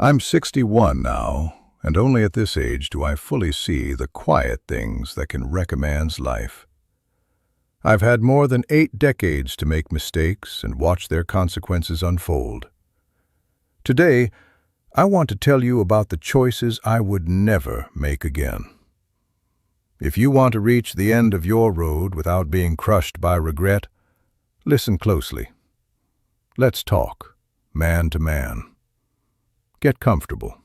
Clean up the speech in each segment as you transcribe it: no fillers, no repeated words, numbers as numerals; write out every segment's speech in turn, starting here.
I'm 61 now, and only at this age do I fully see the quiet things that can wreck a man's life. I've had more than 8 decades to make mistakes and watch their consequences unfold. Today, I want to tell you about the choices I would never make again. If you want to reach the end of your road without being crushed by regret, listen closely. Let's talk, man to man. Get comfortable.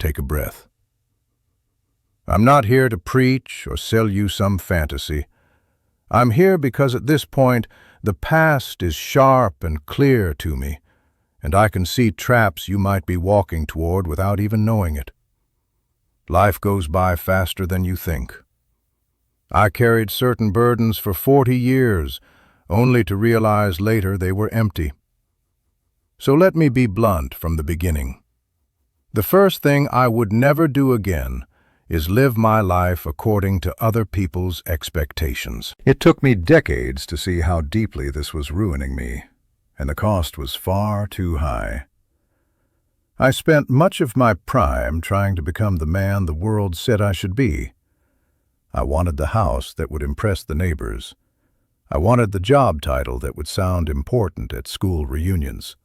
Take a breath. I'm not here to preach or sell you some fantasy. I'm here because at this point, the past is sharp and clear to me, and I can see traps you might be walking toward without even knowing it. Life goes by faster than you think. I carried certain burdens for 40 years, only to realize later they were empty. So let me be blunt from the beginning. The first thing I would never do again is live my life according to other people's expectations. It took me decades to see how deeply this was ruining me, and the cost was far too high. I spent much of my prime trying to become the man the world said I should be. I wanted the house that would impress the neighbors. I wanted the job title that would sound important at school reunions.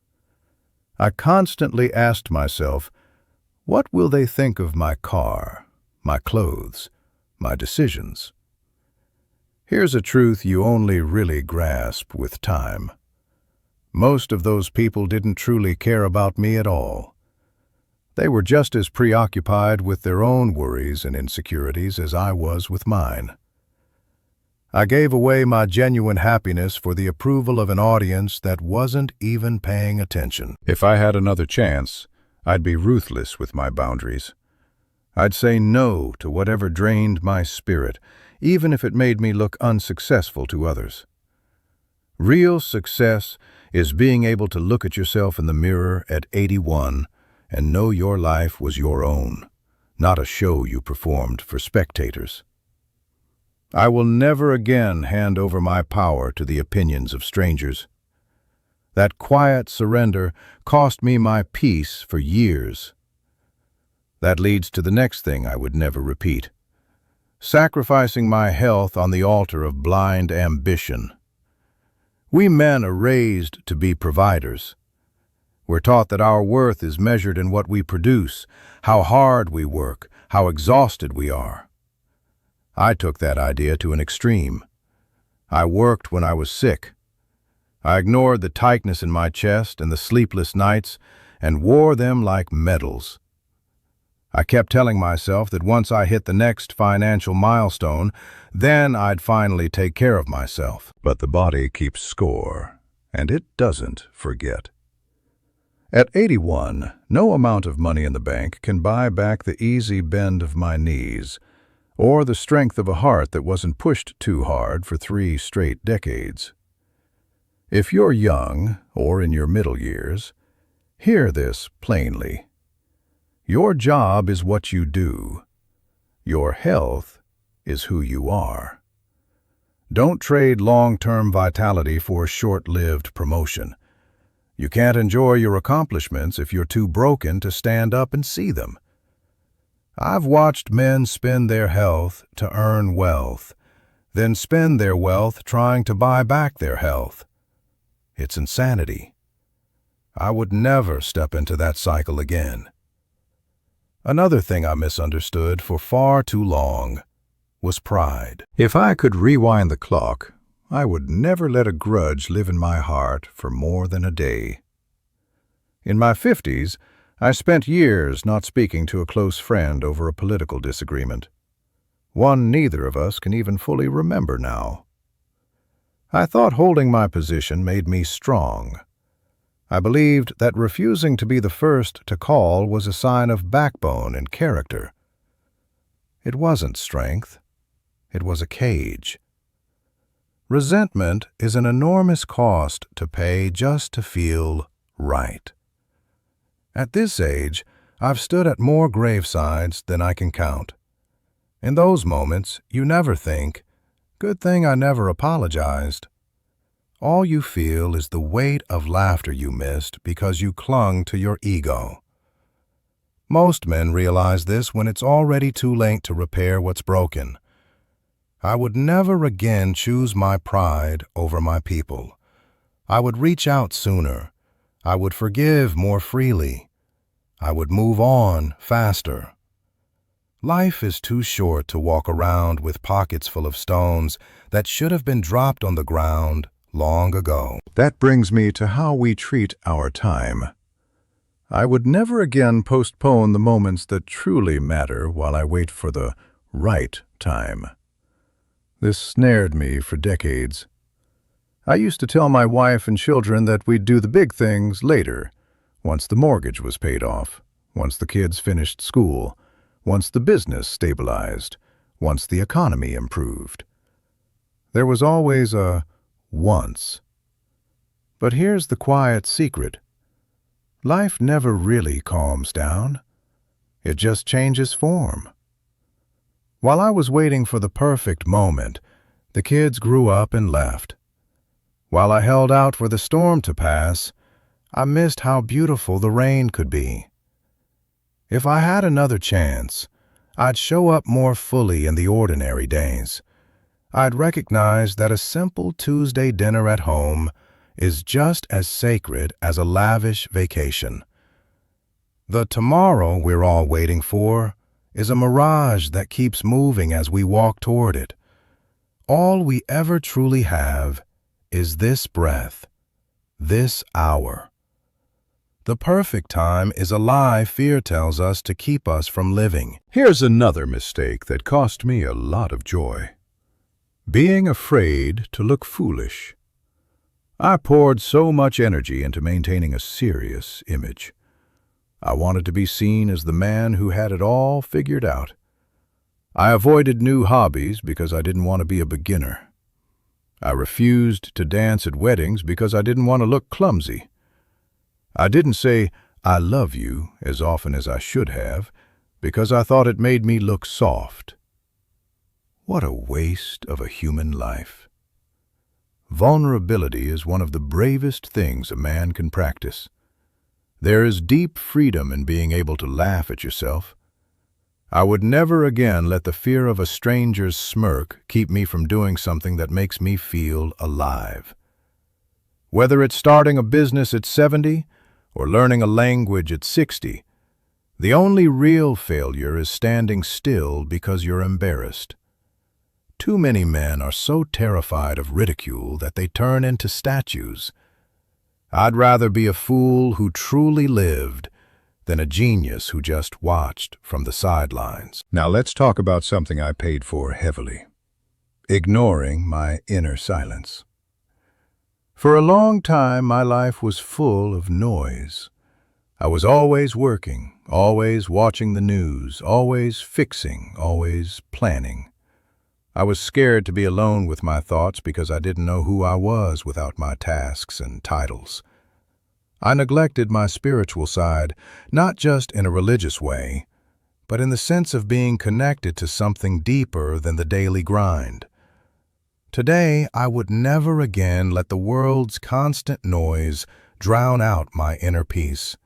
I constantly asked myself, what will they think of my car, my clothes, my decisions? Here's a truth you only really grasp with time. Most of those people didn't truly care about me at all. They were just as preoccupied with their own worries and insecurities as I was with mine. I gave away my genuine happiness for the approval of an audience that wasn't even paying attention. If I had another chance, I'd be ruthless with my boundaries. I'd say no to whatever drained my spirit, even if it made me look unsuccessful to others. Real success is being able to look at yourself in the mirror at 81 and know your life was your own, not a show you performed for spectators. I will never again hand over my power to the opinions of strangers. That quiet surrender cost me my peace for years. That leads to the next thing I would never repeat: sacrificing my health on the altar of blind ambition. We men are raised to be providers. We're taught that our worth is measured in what we produce, how hard we work, how exhausted we are. I took that idea to an extreme. I worked when I was sick. I ignored the tightness in my chest and the sleepless nights and wore them like medals. I kept telling myself that once I hit the next financial milestone, then I'd finally take care of myself. But the body keeps score, and it doesn't forget. At 81, no amount of money in the bank can buy back the easy bend of my knees, or the strength of a heart that wasn't pushed too hard for 3 straight decades. If you're young or in your middle years, hear this plainly. Your job is what you do. Your health is who you are. Don't trade long-term vitality for short-lived promotion. You can't enjoy your accomplishments if you're too broken to stand up and see them. I've watched men spend their health to earn wealth, then spend their wealth trying to buy back their health. It's insanity. I would never step into that cycle again. Another thing I misunderstood for far too long was pride. If I could rewind the clock, I would never let a grudge live in my heart for more than a day. In my 50s, I spent years not speaking to a close friend over a political disagreement, one neither of us can even fully remember now. I thought holding my position made me strong. I believed that refusing to be the first to call was a sign of backbone and character. It wasn't strength. It was a cage. Resentment is an enormous cost to pay just to feel right. At this age, I've stood at more gravesides than I can count. In those moments, you never think, "Good thing I never apologized." All you feel is the weight of laughter you missed because you clung to your ego. Most men realize this when it's already too late to repair what's broken. I would never again choose my pride over my people. I would reach out sooner. I would forgive more freely. I would move on faster. Life is too short to walk around with pockets full of stones that should have been dropped on the ground long ago. That brings me to how we treat our time. I would never again postpone the moments that truly matter while I wait for the right time. This snared me for decades. I used to tell my wife and children that we'd do the big things later, once the mortgage was paid off, once the kids finished school, once the business stabilized, once the economy improved. There was always a once. But here's the quiet secret. Life never really calms down. It just changes form. While I was waiting for the perfect moment, the kids grew up and left. While I held out for the storm to pass, I missed how beautiful the rain could be. If I had another chance, I'd show up more fully in the ordinary days. I'd recognize that a simple Tuesday dinner at home is just as sacred as a lavish vacation. The tomorrow we're all waiting for is a mirage that keeps moving as we walk toward it. All we ever truly have is this breath, this hour. The perfect time is a lie fear tells us to keep us from living. Here's another mistake that cost me a lot of joy. Being afraid to look foolish. I poured so much energy into maintaining a serious image. I wanted to be seen as the man who had it all figured out. I avoided new hobbies because I didn't want to be a beginner. I refused to dance at weddings because I didn't want to look clumsy. I didn't say, "I love you," as often as I should have, because I thought it made me look soft. What a waste of a human life. Vulnerability is one of the bravest things a man can practice. There is deep freedom in being able to laugh at yourself. I would never again let the fear of a stranger's smirk keep me from doing something that makes me feel alive. Whether it's starting a business at 70 or learning a language at 60, the only real failure is standing still because you're embarrassed. Too many men are so terrified of ridicule that they turn into statues. I'd rather be a fool who truly lived than a genius who just watched from the sidelines. Now let's talk about something I paid for heavily. Ignoring my inner silence. For a long time, my life was full of noise. I was always working, always watching the news, always fixing, always planning. I was scared to be alone with my thoughts because I didn't know who I was without my tasks and titles. I neglected my spiritual side, not just in a religious way, but in the sense of being connected to something deeper than the daily grind. Today, I would never again let the world's constant noise drown out my inner peace.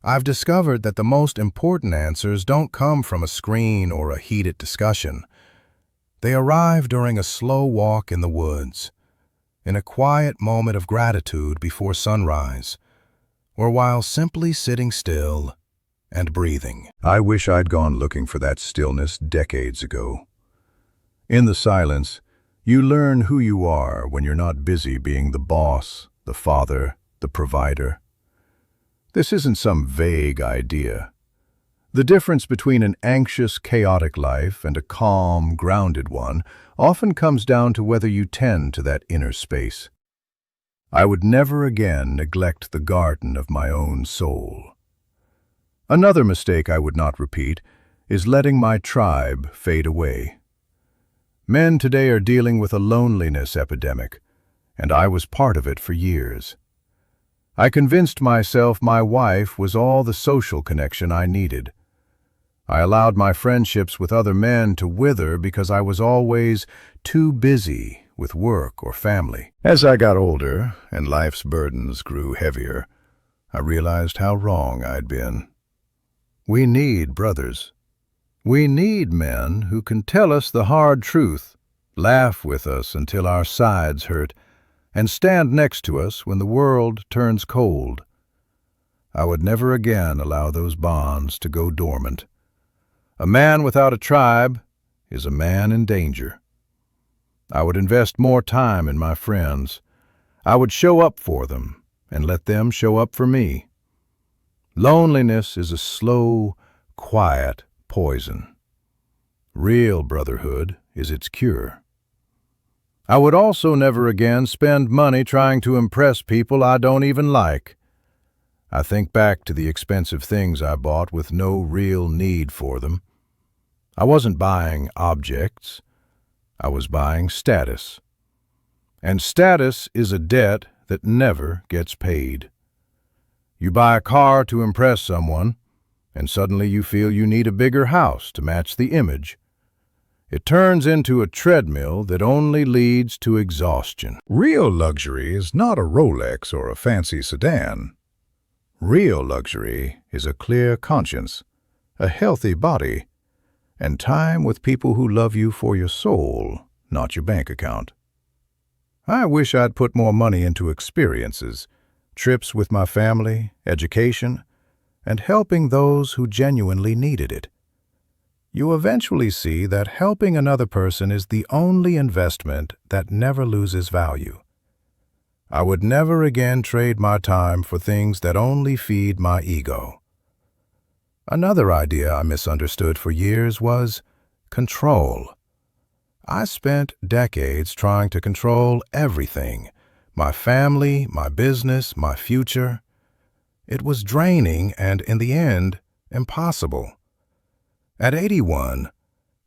I've discovered that the most important answers don't come from a screen or a heated discussion. They arrive during a slow walk in the woods, in a quiet moment of gratitude before sunrise, or while simply sitting still and breathing. I wish I'd gone looking for that stillness decades ago. In the silence, you learn who you are when you're not busy being the boss, the father, the provider. This isn't some vague idea. The difference between an anxious, chaotic life and a calm, grounded one often comes down to whether you tend to that inner space. I would never again neglect the garden of my own soul. Another mistake I would not repeat is letting my tribe fade away. Men today are dealing with a loneliness epidemic, and I was part of it for years. I convinced myself my wife was all the social connection I needed. I allowed my friendships with other men to wither because I was always too busy with work or family. As I got older and life's burdens grew heavier, I realized how wrong I'd been. We need brothers. We need men who can tell us the hard truth, laugh with us until our sides hurt, and stand next to us when the world turns cold. I would never again allow those bonds to go dormant. A man without a tribe is a man in danger. I would invest more time in my friends. I would show up for them and let them show up for me. Loneliness is a slow, quiet poison. Real brotherhood is its cure. I would also never again spend money trying to impress people I don't even like. I think back to the expensive things I bought with no real need for them. I wasn't buying objects. I was buying status. And status is a debt that never gets paid. You buy a car to impress someone, and suddenly you feel you need a bigger house to match the image. It turns into a treadmill that only leads to exhaustion. Real luxury is not a Rolex or a fancy sedan. Real luxury is a clear conscience, a healthy body, and time with people who love you for your soul, not your bank account. I wish I'd put more money into experiences, trips with my family, education, and helping those who genuinely needed it. You eventually see that helping another person is the only investment that never loses value. I would never again trade my time for things that only feed my ego. Another idea I misunderstood for years was control. I spent decades trying to control everything: my family, my business, my future. It was draining and, in the end, impossible. At 81,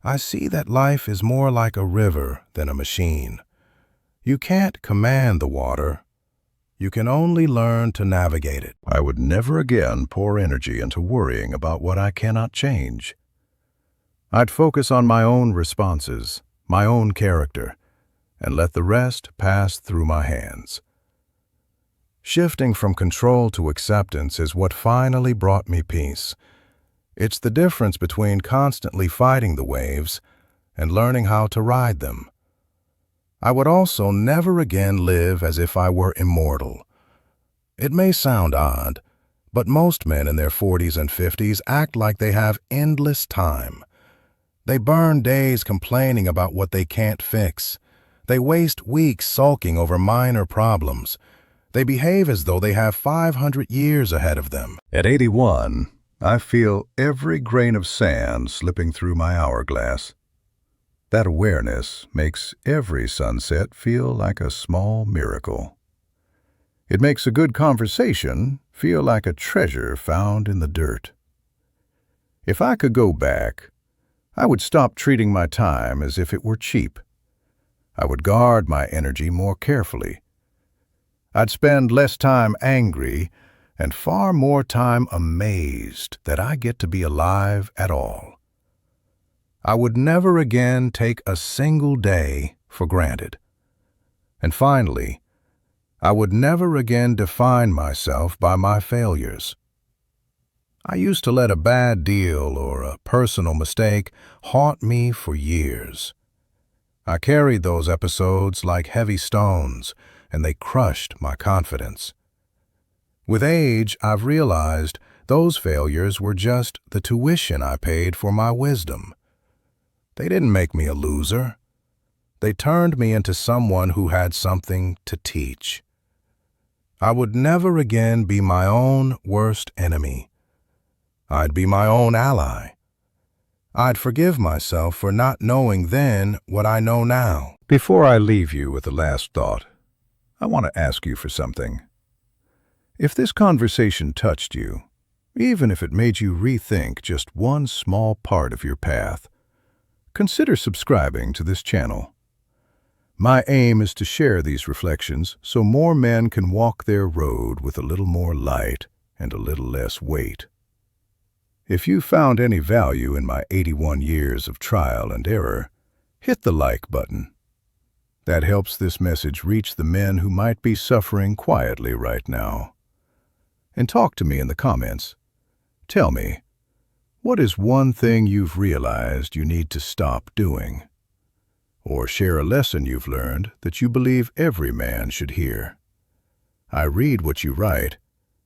I see that life is more like a river than a machine. You can't command the water. You can only learn to navigate it. I would never again pour energy into worrying about what I cannot change. I'd focus on my own responses, my own character, and let the rest pass through my hands. Shifting from control to acceptance is what finally brought me peace. It's the difference between constantly fighting the waves and learning how to ride them. I would also never again live as if I were immortal. It may sound odd, but most men in their 40s and 50s act like they have endless time. They burn days complaining about what they can't fix. They waste weeks sulking over minor problems. They behave as though they have 500 years ahead of them. At 81, I feel every grain of sand slipping through my hourglass. That awareness makes every sunset feel like a small miracle. It makes a good conversation feel like a treasure found in the dirt. If I could go back, I would stop treating my time as if it were cheap. I would guard my energy more carefully. I'd spend less time angry and far more time amazed that I get to be alive at all. I would never again take a single day for granted. And finally, I would never again define myself by my failures. I used to let a bad deal or a personal mistake haunt me for years. I carried those episodes like heavy stones, and they crushed my confidence. With age, I've realized those failures were just the tuition I paid for my wisdom. They didn't make me a loser. They turned me into someone who had something to teach. I would never again be my own worst enemy. I'd be my own ally. I'd forgive myself for not knowing then what I know now. Before I leave you with the last thought, I want to ask you for something. If this conversation touched you, even if it made you rethink just one small part of your path, consider subscribing to this channel. My aim is to share these reflections so more men can walk their road with a little more light and a little less weight. If you found any value in my 81 years of trial and error, hit the like button. That helps this message reach the men who might be suffering quietly right now. And talk to me in the comments. Tell me, What is one thing you've realized you need to stop doing? Or share a lesson you've learned that you believe every man should hear. I read what you write,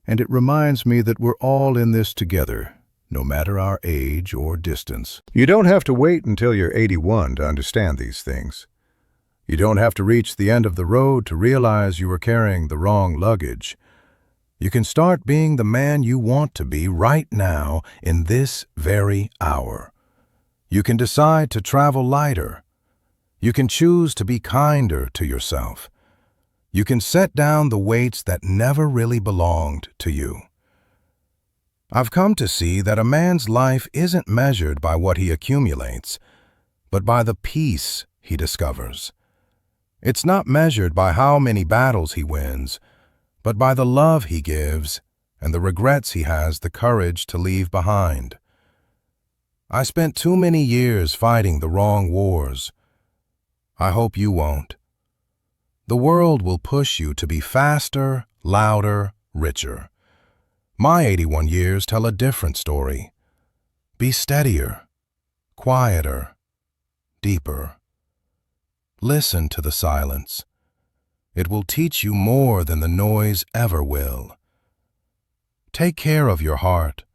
and it reminds me that we're all in this together, no matter our age or distance. You don't have to wait until you're 81 to understand these things. You don't have to reach the end of the road to realize you were carrying the wrong luggage. You can start being the man you want to be right now in this very hour. You can decide to travel lighter. You can choose to be kinder to yourself. You can set down the weights that never really belonged to you. I've come to see that a man's life isn't measured by what he accumulates, but by the peace he discovers. It's not measured by how many battles he wins, but by the love he gives and the regrets he has the courage to leave behind. I spent too many years fighting the wrong wars. I hope you won't. The world will push you to be faster, louder, richer. My 81 years tell a different story. Be steadier, quieter, deeper. Listen to the silence. It will teach you more than the noise ever will. Take care of your heart.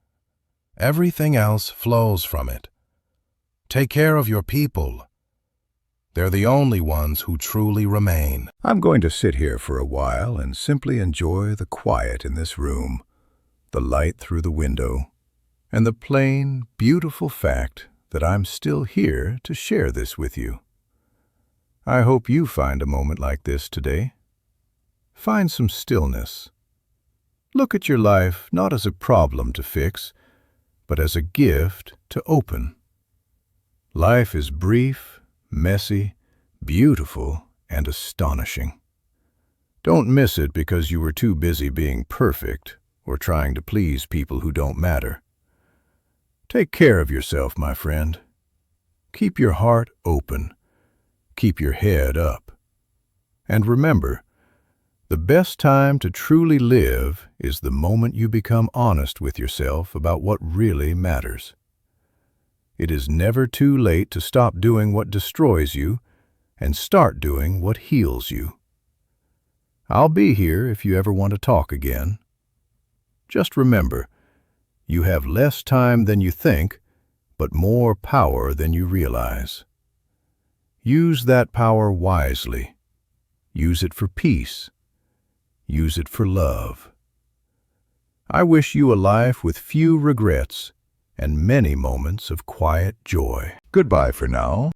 Everything else flows from it. Take care of your people. They're the only ones who truly remain. I'm going to sit here for a while and simply enjoy the quiet in this room, the light through the window, And the plain, beautiful fact that I'm still here to share this with you. I hope you find a moment like this today. Find some stillness. Look at your life not as a problem to fix, but as a gift to open. Life is brief, messy, beautiful, and astonishing. Don't miss it because you were too busy being perfect or trying to please people who don't matter. Take care of yourself, my friend. Keep your heart open. Keep your head up. And remember, the best time to truly live is the moment you become honest with yourself about what really matters. It is never too late to stop doing what destroys you and start doing what heals you. I'll be here if you ever want to talk again. Just remember, you have less time than you think, but more power than you realize. Use that power wisely. Use it for peace. Use it for love. I wish you a life with few regrets and many moments of quiet joy. Goodbye for now.